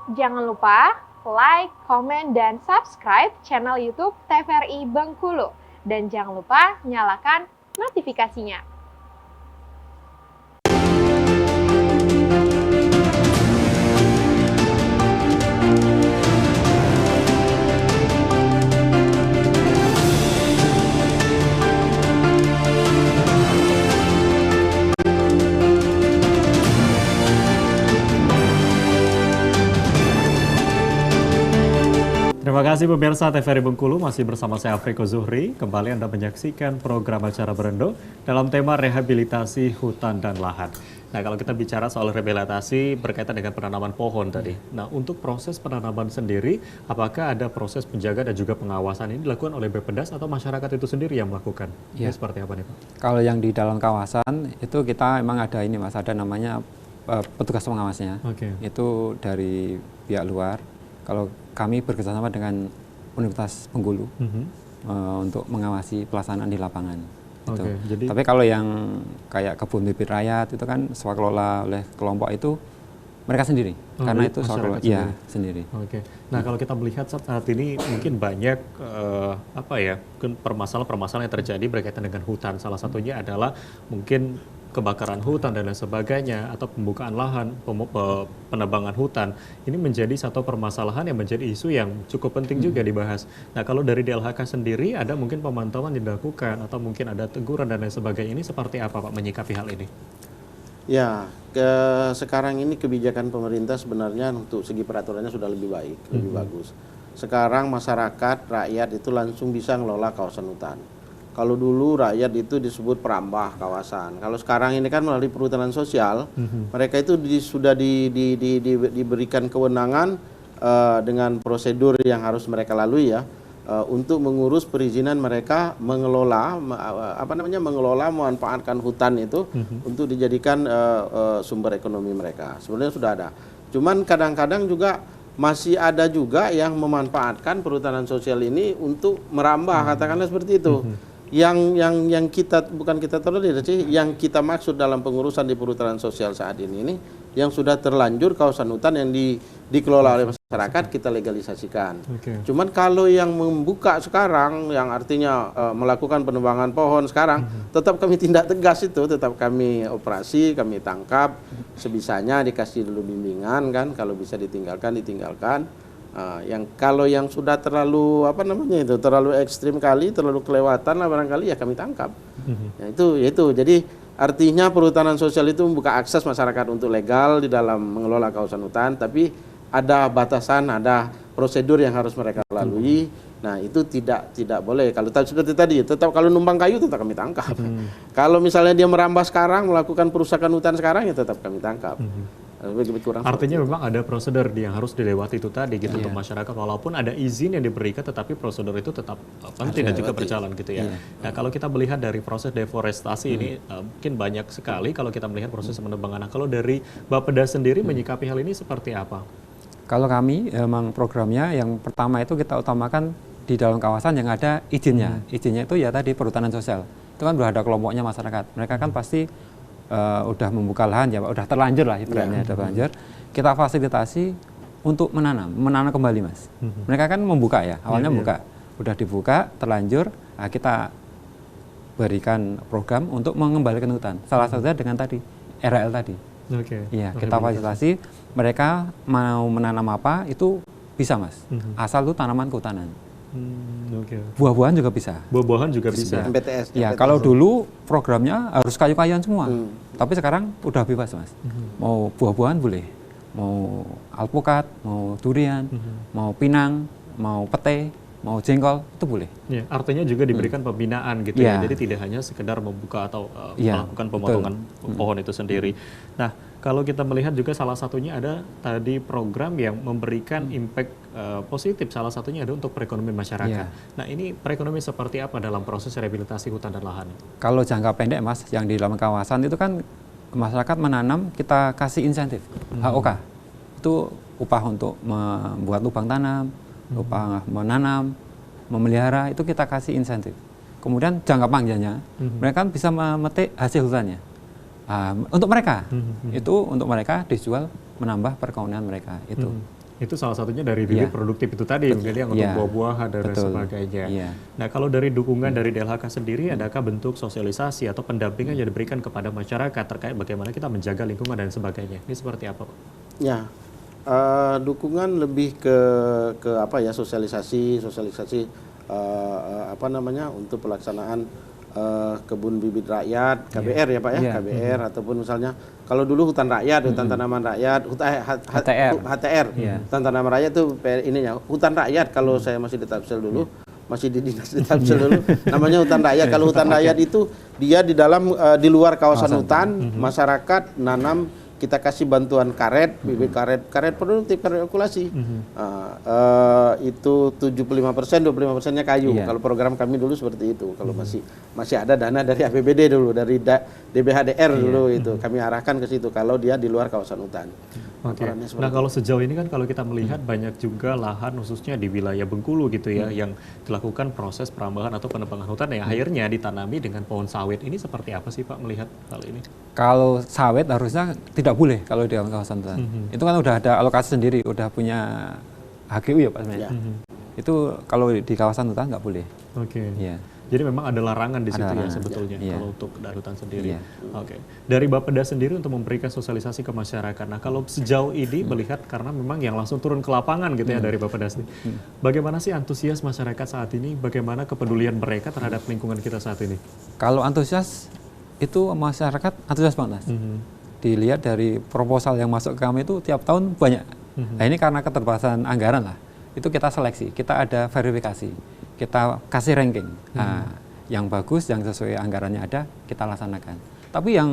Jangan lupa like, komen, dan subscribe channel YouTube TVRI Bengkulu. Dan jangan lupa nyalakan notifikasinya. Terima kasih pemirsa TVRI Bengkulu, masih bersama saya Afriko Zuhri. Kembali Anda menyaksikan program acara Berendo dalam tema rehabilitasi hutan dan lahan. Nah, kalau kita bicara soal rehabilitasi berkaitan dengan penanaman pohon tadi. Nah, untuk proses penanaman sendiri, apakah ada proses penjagaan dan juga pengawasan ini dilakukan oleh Bappedas atau masyarakat itu sendiri yang melakukan? Ya. Ini seperti apa nih Pak? Kalau yang di dalam kawasan itu kita emang ada ini Mas, ada namanya petugas pengawasnya. Itu dari pihak luar. Kalau kami bekerjasama dengan Universitas Bengkulu untuk mengawasi pelaksanaan di lapangan. Gitu. Tapi kalau yang kayak kebun bibit rakyat itu kan swakelola oleh kelompok itu mereka sendiri, karena itu swakelola sendiri. Nah, kalau kita melihat saat ini mungkin banyak permasalahan-permasalahan yang terjadi berkaitan dengan hutan. Salah satunya adalah mungkin kebakaran hutan dan lain sebagainya, atau pembukaan lahan, penebangan hutan. Ini menjadi satu permasalahan yang menjadi isu yang cukup penting juga dibahas. Nah, kalau dari DLHK sendiri ada mungkin pemantauan yang dilakukan atau mungkin ada teguran dan lain sebagainya, ini seperti apa Pak menyikapi hal ini? Ya, sekarang ini kebijakan pemerintah sebenarnya untuk segi peraturannya sudah lebih baik, lebih bagus. Sekarang masyarakat, rakyat itu langsung bisa ngelola kawasan hutan. Kalau dulu rakyat itu disebut perambah kawasan. Kalau sekarang ini kan melalui perhutanan sosial, mereka itu sudah diberikan kewenangan dengan prosedur yang harus mereka lalui ya, untuk mengurus perizinan mereka mengelola, memanfaatkan hutan itu untuk dijadikan sumber ekonomi mereka. Sebenarnya sudah ada. Cuman kadang-kadang juga masih ada juga yang memanfaatkan perhutanan sosial ini untuk merambah, katakanlah seperti itu. Yang kita bukan kita tolerir sih, yang kita maksud dalam pengurusan di perhutanan sosial saat ini yang sudah terlanjur kawasan hutan yang dikelola oleh masyarakat kita legalisasikan. Cuman kalau yang membuka sekarang, yang artinya melakukan penebangan pohon sekarang, tetap kami tindak tegas itu, tetap kami operasi, kami tangkap sebisanya, dikasih dulu bimbingan kan, kalau bisa ditinggalkan. Kalau yang sudah terlalu terlalu ekstrim kali, terlalu kelewatan lah barangkali ya kami tangkap. Itu jadi artinya perhutanan sosial itu membuka akses masyarakat untuk legal di dalam mengelola kawasan hutan, tapi ada batasan, ada prosedur yang harus mereka lalui. Nah, itu tidak boleh. Kalau seperti tadi, tetap kalau numpang kayu tetap kami tangkap. Kalau misalnya dia merambah sekarang, melakukan perusakan hutan sekarang, ya tetap kami tangkap. Artinya memang ada prosedur yang harus dilewati itu tadi gitu untuk masyarakat, walaupun ada izin yang diberikan tetapi prosedur itu tetap penting dan juga berjalan gitu ya. Nah, kalau kita melihat dari proses deforestasi ini mungkin banyak sekali kalau kita melihat proses penebangan. Nah, kalau dari Bappedas sendiri menyikapi hal ini seperti apa? Kalau kami memang programnya yang pertama itu kita utamakan di dalam kawasan yang ada izinnya. Izinnya itu ya tadi perhutanan sosial. Itu kan sudah ada kelompoknya masyarakat. Mereka kan pasti udah membuka lahan ya Pak, udah terlanjur lah ibaratnya, terlanjur. Kita fasilitasi untuk menanam kembali Mas. Mereka kan membuka ya, awalnya buka, udah dibuka, terlanjur, nah kita berikan program untuk mengembalikan hutan. Salah satunya dengan tadi, RL tadi. Iya, kita fasilitasi, mereka mau menanam apa, itu bisa Mas, asal itu tanaman kehutanan. Buah-buahan juga bisa. Buah-buahan juga bisa. MPTS. Ya, kalau dulu programnya harus kayu-kayuan semua. Tapi sekarang udah bebas Mas. Mau buah-buahan boleh. Mau alpukat, mau durian, mau pinang, mau pete, mau jengkol, itu boleh. Ya, artinya juga diberikan pembinaan gitu ya. Jadi tidak hanya sekedar membuka atau melakukan pemotongan pohon itu sendiri. Nah, kalau kita melihat juga salah satunya ada tadi program yang memberikan impact positif, salah satunya ada untuk perekonomian masyarakat. Nah, ini perekonomian seperti apa dalam proses rehabilitasi hutan dan lahan? Kalau jangka pendek Mas, yang di dalam kawasan itu kan masyarakat menanam, kita kasih insentif, HOK. Itu upah untuk membuat lubang tanam, upah menanam, memelihara, itu kita kasih insentif. Kemudian jangka panjangnya, mereka kan bisa memetik hasil hutannya. Untuk mereka, itu untuk mereka dijual menambah perekonomian mereka itu. Itu salah satunya dari bibit Iya. produktif itu tadi, mungkin yang untuk Iya. buah-buahan dan lain Betul. sebagainya. Iya. Nah, kalau dari dukungan dari DLHK sendiri, adakah bentuk sosialisasi atau pendampingan yang diberikan kepada masyarakat terkait bagaimana kita menjaga lingkungan dan sebagainya? Ini seperti apa, Pak? Ya, dukungan lebih ke apa ya, sosialisasi apa namanya, untuk pelaksanaan kebun bibit rakyat, KBR ya Pak ya, Iya. KBR ataupun misalnya kalau dulu hutan rakyat, hutan tanaman rakyat, HTR, Iya. hutan tanaman rakyat itu ininya hutan rakyat. Kalau saya masih di Tapsel dulu, masih di dinas di Tapsel dulu, namanya hutan rakyat. Kalau hutan rakyat itu dia di dalam di luar kawasan hutan, masyarakat nanam, kita kasih bantuan karet, bibit karet produktif, karet okulasi. Itu 75%, 25%-nya kayu. Iya. Kalau program kami dulu seperti itu. Kalau masih ada dana dari APBD dulu, dari DBHDR dulu itu kami arahkan ke situ kalau dia di luar kawasan hutan. Oke. Laporannya seperti Nah, kalau sejauh ini kan kalau kita melihat banyak juga lahan khususnya di wilayah Bengkulu gitu ya yang dilakukan proses perambahan atau penebangan hutan yang akhirnya ditanami dengan pohon sawit. Ini seperti apa sih Pak melihat hal ini? Kalau sawit harusnya tidak boleh kalau di dalam kawasan hutan. Itu kan udah ada alokasi sendiri, udah punya HGU ya Pak sebenarnya. Ya. Itu kalau di kawasan hutan nggak boleh. Oke. Iya. Jadi memang ada larangan di Ada situ ya larangan. sebetulnya Iya. kalau untuk dari hutan sendiri. Iya. Oke. Dari Bapeda sendiri untuk memberikan sosialisasi ke masyarakat. Nah, kalau sejauh ini melihat karena memang yang langsung turun ke lapangan gitu ya dari Bapeda sendiri. Bagaimana sih antusias masyarakat saat ini? Bagaimana kepedulian mereka terhadap lingkungan kita saat ini? Kalau antusias itu masyarakat antusias banget Mas. Dilihat dari proposal yang masuk ke kami itu tiap tahun banyak. Nah ini karena keterbatasan anggaran lah. Itu kita seleksi, kita ada verifikasi, kita kasih ranking. Nah, yang bagus, yang sesuai anggarannya ada, kita laksanakan. Tapi yang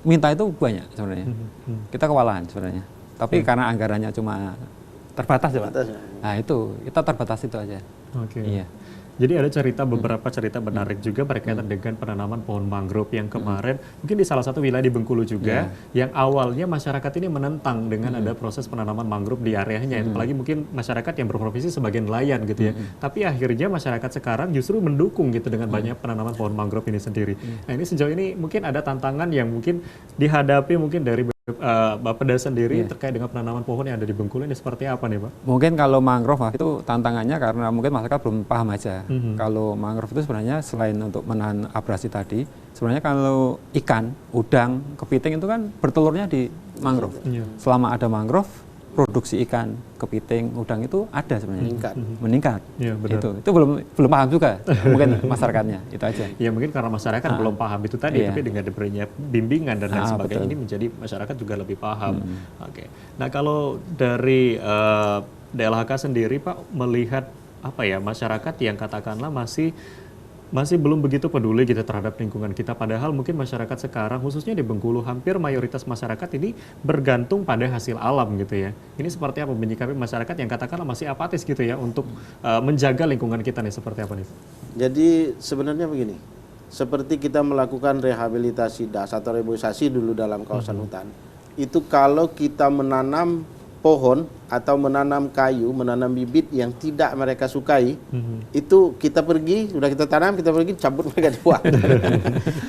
minta itu banyak sebenarnya. Kita kewalahan sebenarnya. Tapi karena anggarannya cuma terbatas ya Pak. Terbatas, ya. Nah itu, kita terbatas itu aja. Oke. Iya. Jadi ada beberapa cerita menarik juga berkaitan dengan penanaman pohon mangrove yang kemarin mungkin di salah satu wilayah di Bengkulu juga yang awalnya masyarakat ini menentang dengan ada proses penanaman mangrove di areanya, apalagi mungkin masyarakat yang berprofesi sebagai nelayan gitu ya. Tapi akhirnya masyarakat sekarang justru mendukung gitu dengan banyak penanaman pohon mangrove ini sendiri. Nah ini sejauh ini mungkin ada tantangan yang mungkin dihadapi mungkin dari Bapeda sendiri terkait dengan penanaman pohon yang ada di Bengkulu ini seperti apa nih Pak? Mungkin kalau mangrove Mas, itu tantangannya karena mungkin masyarakat belum paham aja. Kalau mangrove itu sebenarnya selain untuk menahan abrasi tadi, sebenarnya kalau ikan, udang, kepiting itu kan bertelurnya di mangrove. Iya. Selama ada mangrove, produksi ikan, kepiting, udang itu ada sebenarnya. Meningkat. Iya, benar. Itu belum paham juga mungkin masyarakatnya, itu aja. Ya mungkin karena masyarakat belum paham itu tadi, Iya. tapi dengan diberinya bimbingan dan lain sebagainya betul. ini menjadi masyarakat juga lebih paham. Oke. Nah kalau dari DLHK sendiri Pak melihat apa ya masyarakat yang katakanlah masih belum begitu peduli gitu terhadap lingkungan kita, padahal mungkin masyarakat sekarang khususnya di Bengkulu hampir mayoritas masyarakat ini bergantung pada hasil alam gitu ya. Ini seperti apa menyikapi masyarakat yang katakanlah masih apatis gitu ya untuk menjaga lingkungan kita nih, seperti apa nih? Jadi sebenarnya begini, seperti kita melakukan rehabilitasi das atau reboisasi dulu dalam kawasan hutan, itu kalau kita menanam pohon atau menanam kayu, menanam bibit yang tidak mereka sukai, itu kita pergi, sudah kita tanam, kita pergi cabut, mereka dibuang.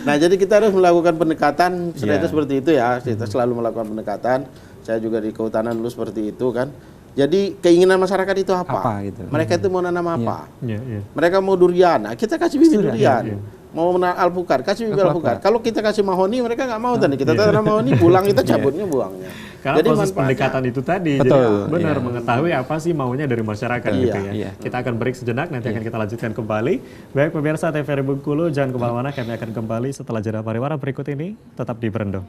Nah jadi kita harus melakukan pendekatan, seperti itu ya, kita selalu melakukan pendekatan. Saya juga di kehutanan dulu seperti itu kan. Jadi keinginan masyarakat itu apa? Gitu. Mereka itu mau nanam apa? Iya, iya. Mereka mau durian, nah, kita kasih bibit durian. iya. Mau menanam alpukat, kasih bibit alpukat. Kalau kita kasih mahoni, mereka nggak mau tadi. Kita tanam mahoni, pulang kita cabutnya, buangnya. Karena Jadi proses manfaatnya. pendekatan itu tadi, Betul, jadi benar iya. mengetahui apa sih maunya dari masyarakat gitu ya. Iya. Kita akan break sejenak, nanti akan kita lanjutkan kembali. Baik pemirsa TVRI Bengkulu, jangan kemana-mana, kami akan kembali setelah jeda pariwara berikut ini, tetap di Brendo.